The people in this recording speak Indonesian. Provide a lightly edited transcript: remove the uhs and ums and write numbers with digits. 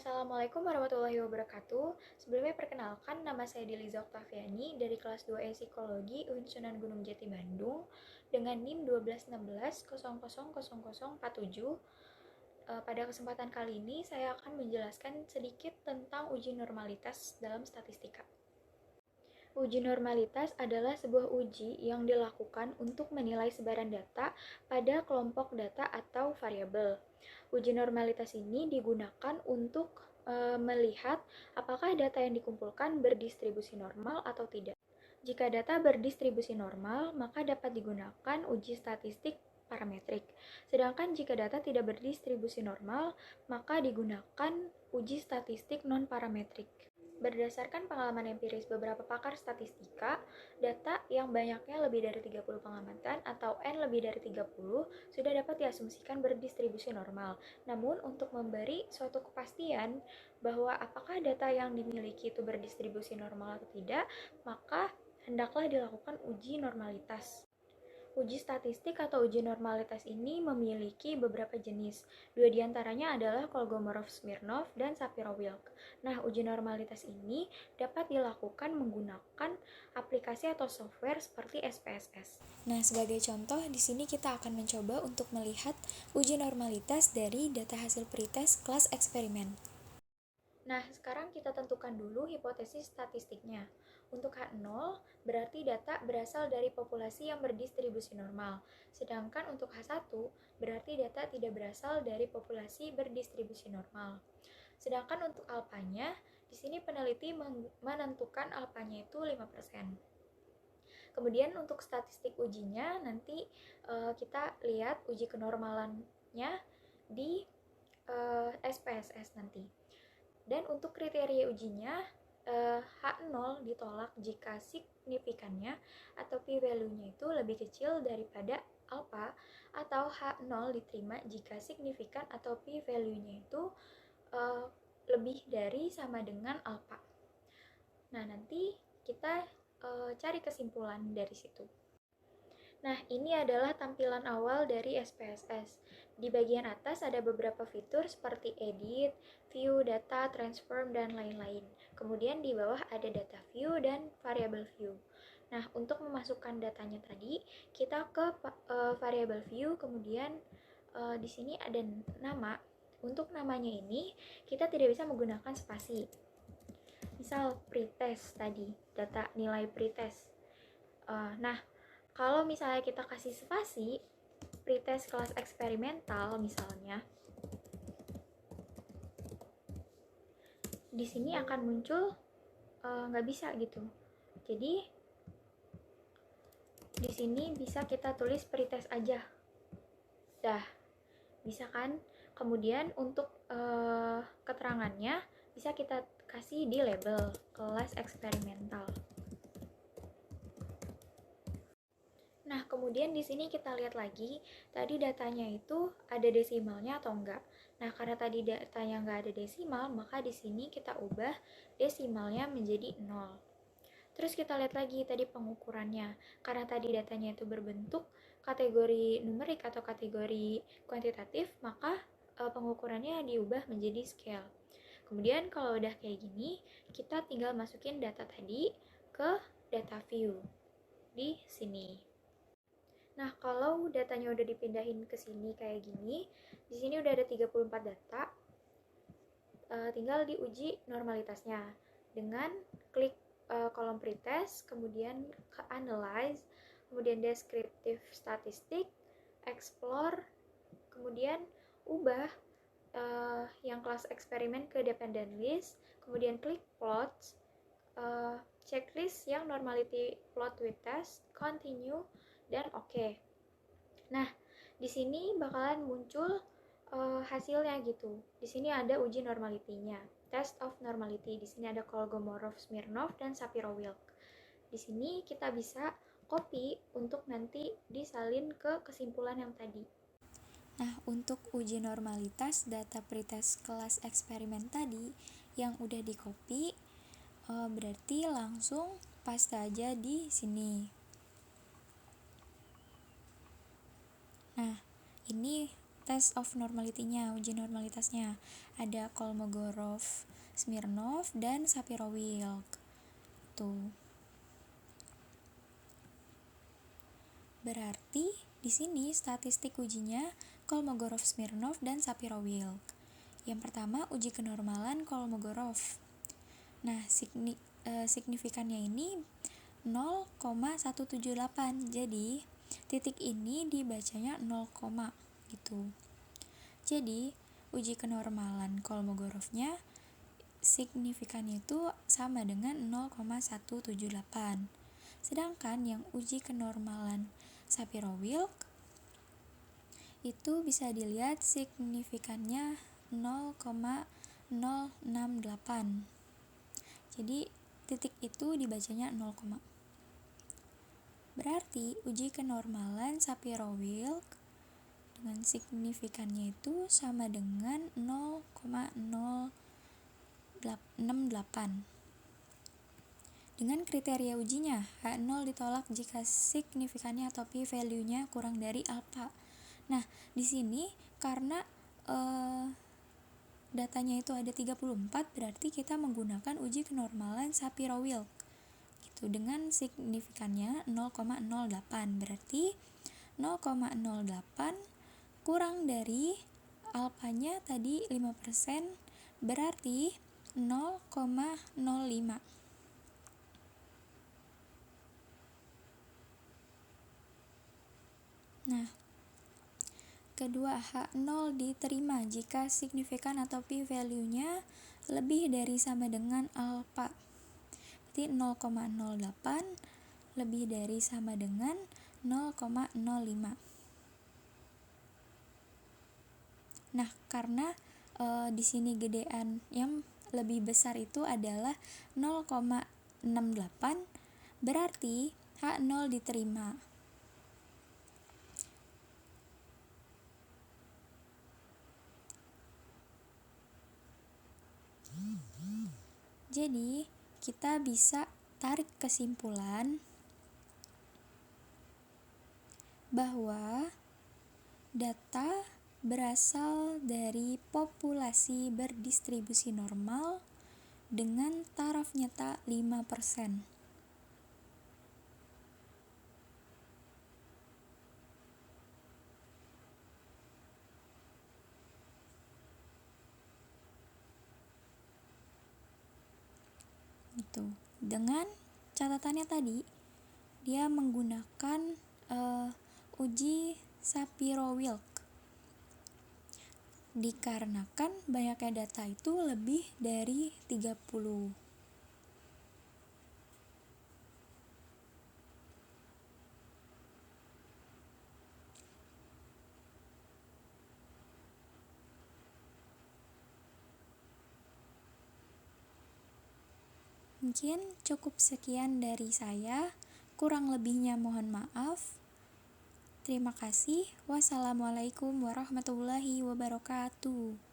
Assalamualaikum warahmatullahi wabarakatuh. Sebelumnya perkenalkan, nama saya Diliza Oktaviani dari kelas 2E Psikologi UIN Sunan Gunung Jati Bandung dengan NIM 121600047. Pada kesempatan kali ini saya akan menjelaskan sedikit tentang uji normalitas dalam statistika. Uji normalitas adalah sebuah uji yang dilakukan untuk menilai sebaran data pada kelompok data atau variabel. Uji normalitas ini digunakan untuk melihat apakah data yang dikumpulkan berdistribusi normal atau tidak. Jika data berdistribusi normal, maka dapat digunakan uji statistik parametrik. Sedangkan jika data tidak berdistribusi normal, maka digunakan uji statistik non-parametrik. Berdasarkan pengalaman empiris beberapa pakar statistika, data yang banyaknya lebih dari 30 pengamatan atau N lebih dari 30 sudah dapat diasumsikan berdistribusi normal. Namun, untuk memberi suatu kepastian bahwa apakah data yang dimiliki itu berdistribusi normal atau tidak, maka hendaklah dilakukan uji normalitas. Uji statistik atau uji normalitas ini memiliki beberapa jenis. Dua diantaranya adalah Kolmogorov-Smirnov dan Shapiro-Wilk. Nah, uji normalitas ini dapat dilakukan menggunakan aplikasi atau software seperti SPSS. Nah, sebagai contoh, di sini kita akan mencoba untuk melihat uji normalitas dari data hasil pretest kelas eksperimen. Nah, sekarang kita tentukan dulu hipotesis statistiknya. Untuk H0, berarti data berasal dari populasi yang berdistribusi normal. Sedangkan untuk H1, berarti data tidak berasal dari populasi berdistribusi normal. Sedangkan untuk alfanya, di sini peneliti menentukan alfanya itu 5%. Kemudian untuk statistik ujinya, nanti kita lihat uji kenormalannya di SPSS nanti. Dan untuk kriteria ujinya, H0 ditolak jika signifikannya atau p-value-nya itu lebih kecil daripada alpha, atau H0 diterima jika signifikan atau p-value-nya itu lebih dari sama dengan alpha. Nah, nanti kita cari kesimpulan dari situ. Nah, ini adalah tampilan awal dari SPSS. Di bagian atas ada beberapa fitur seperti edit, view, data, transform, dan lain-lain. Kemudian di bawah ada data view dan variable view. Nah, untuk memasukkan datanya tadi, kita ke variable view, kemudian di sini ada nama. Untuk namanya ini, kita tidak bisa menggunakan spasi. Misal pretest tadi, data nilai pretest. Nah, kalau misalnya kita kasih spasi, pretest kelas eksperimental misalnya, di sini akan muncul nggak bisa gitu. Jadi di sini bisa kita tulis pretest aja. Dah, bisa kan? Kemudian untuk keterangannya bisa kita kasih di label kelas eksperimental. Nah, kemudian di sini kita lihat lagi, tadi datanya itu ada desimalnya atau enggak. Nah, karena tadi datanya enggak ada desimal, maka di sini kita ubah desimalnya menjadi 0. Terus kita lihat lagi tadi pengukurannya. Karena tadi datanya itu berbentuk kategori numerik atau kategori kuantitatif, maka pengukurannya diubah menjadi scale. Kemudian kalau udah kayak gini, kita tinggal masukin data tadi ke data view di sini. Nah, kalau datanya udah dipindahin ke sini kayak gini, di sini udah ada 34 data, tinggal diuji normalitasnya dengan klik kolom pretest, kemudian ke analyze, kemudian descriptive statistic, explore, kemudian ubah yang kelas eksperimen ke dependent list, kemudian klik plots, checklist yang normality plot with test, continue, dan oke. Nah, di sini bakalan muncul hasilnya gitu. Di sini ada uji normality-nya, test of normality. Di sini ada Kolmogorov-Smirnov dan Shapiro-Wilk. Di sini kita bisa copy untuk nanti disalin ke kesimpulan yang tadi. Nah, untuk uji normalitas data pretest kelas eksperimen tadi yang udah di copy, berarti langsung paste aja di sini. Nah, ini test of normality-nya, uji normalitasnya. Ada Kolmogorov, Smirnov, dan Shapiro-Wilk. Tuh. Berarti di sini statistik ujinya Kolmogorov, Smirnov, dan Shapiro-Wilk. Yang pertama, uji kenormalan Kolmogorov. Nah, signifikannya ini 0,178. Jadi, titik ini dibacanya 0, gitu. Jadi, uji kenormalan Kolmogorovnya signifikannya itu sama dengan 0,178. Sedangkan yang uji kenormalan Shapiro-Wilk itu bisa dilihat signifikannya 0,068. Jadi titik itu dibacanya 0, berarti uji kenormalan Shapiro-Wilk dengan signifikannya itu sama dengan 0,068. Dengan kriteria ujinya, H0 ditolak jika signifikannya atau p-value-nya kurang dari alpha. Nah, di sini karena datanya itu ada 34, berarti kita menggunakan uji kenormalan Shapiro-Wilk gitu, dengan signifikannya 0,08. Berarti 0,08 kurang dari alfanya tadi 5%, berarti 0,05. Nah, kedua, H0 diterima jika signifikan atau p-value-nya lebih dari sama dengan alpha. Berarti 0,08 lebih dari sama dengan 0,05. Nah, karena di sini gedean yang lebih besar itu adalah 0,68, berarti H0 diterima. Jadi, kita bisa tarik kesimpulan bahwa data berasal dari populasi berdistribusi normal dengan taraf nyata 5%. Gitu. Dengan catatannya tadi, dia menggunakan uji Shapiro-Wilk dikarenakan banyaknya data itu lebih dari 30. Mungkin cukup sekian dari saya, kurang lebihnya mohon maaf. Terima kasih. Wassalamualaikum warahmatullahi wabarakatuh.